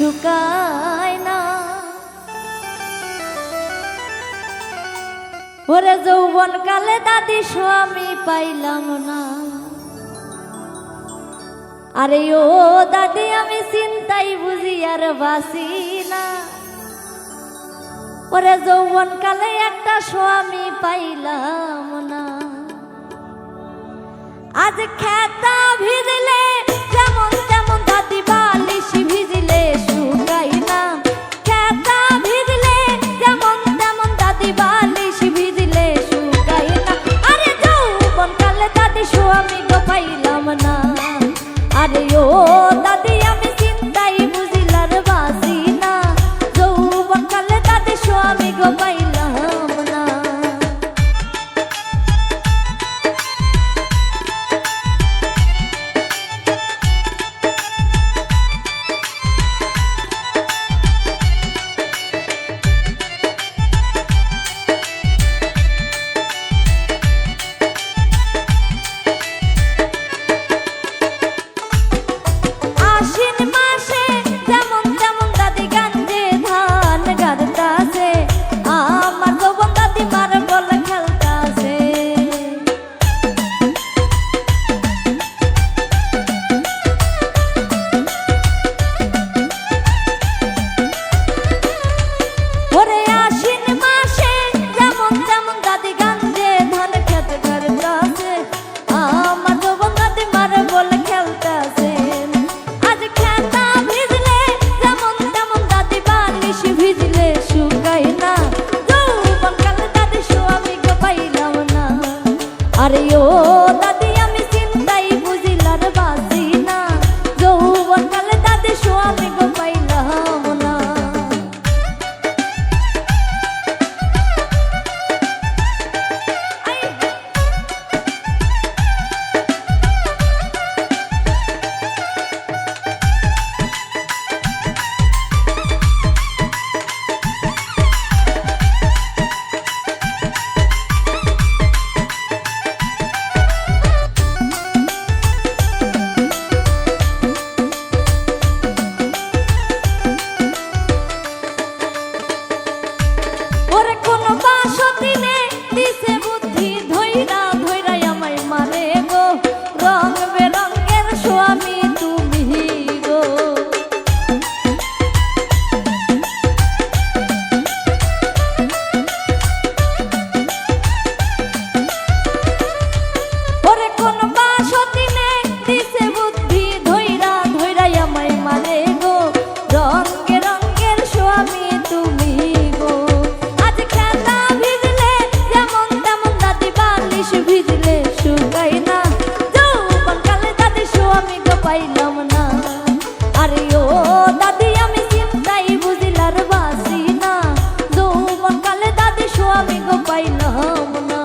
শুকায় না। ওরে যৌবন কালে দাদি স্বামী পাইলাম না। আরে ও দাদি আমি চিন্তাই বুঝি আর বাসি না। ওরে যৌবন কালে একটা স্বামী পাইলাম না। আজ খেতা ভিজলে যেমন তেমন দাদি বালিশ ভিজলে শুকাই না। খেতা ভিজলে যেমন তেমন দাদি বালিশ ভিজলে শুকাই না। আরে যৌবন কালে দাদি স্বামী গো পাইলাম না। আরে ও দাদি আমি চিন্তাই বুঝিলার বাসি না। যৌবন কালে দাদি স্বামী গো পাইলাম না। আরে ও দাদি আমি চিন্তাই বুঝিলার বাসি না। যৌবন কালে দাদি স্বামী গো পাইলাম না। ওরে কোন বাসতিনে দিছে বুদ্ধি ধইরা ধইরা আমায় মারে গো। রং বেরঙের স্বামী তুমি গো। ওরে কোন বাসতিনে দিছে বুদ্ধি ধইরা ধইরা আমায় মারে গো। রং বেরঙের স্বামী তুমি গো। ভিজলে শুকাই না। যৌবন কালে দাদি স্বামী গো পাইলাম না। আরে ও দাদি আমি চিন্তাই বুঝিলার বাসি না। যৌবন কালে দাদি স্বামী গো পাইলাম না।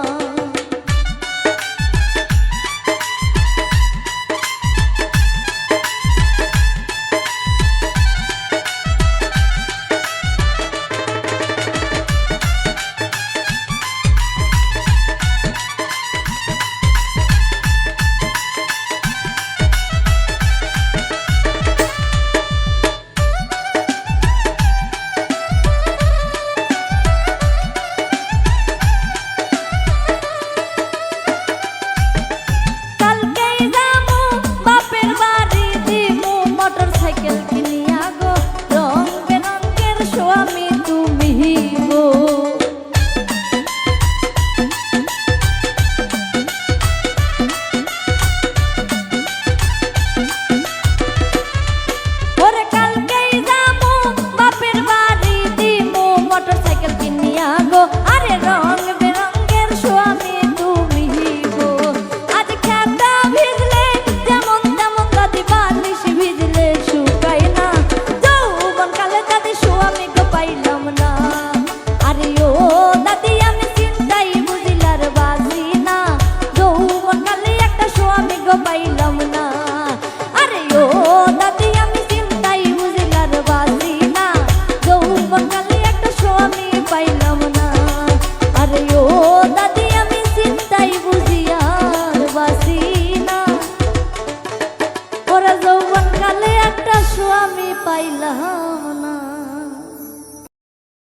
পাইলাম না।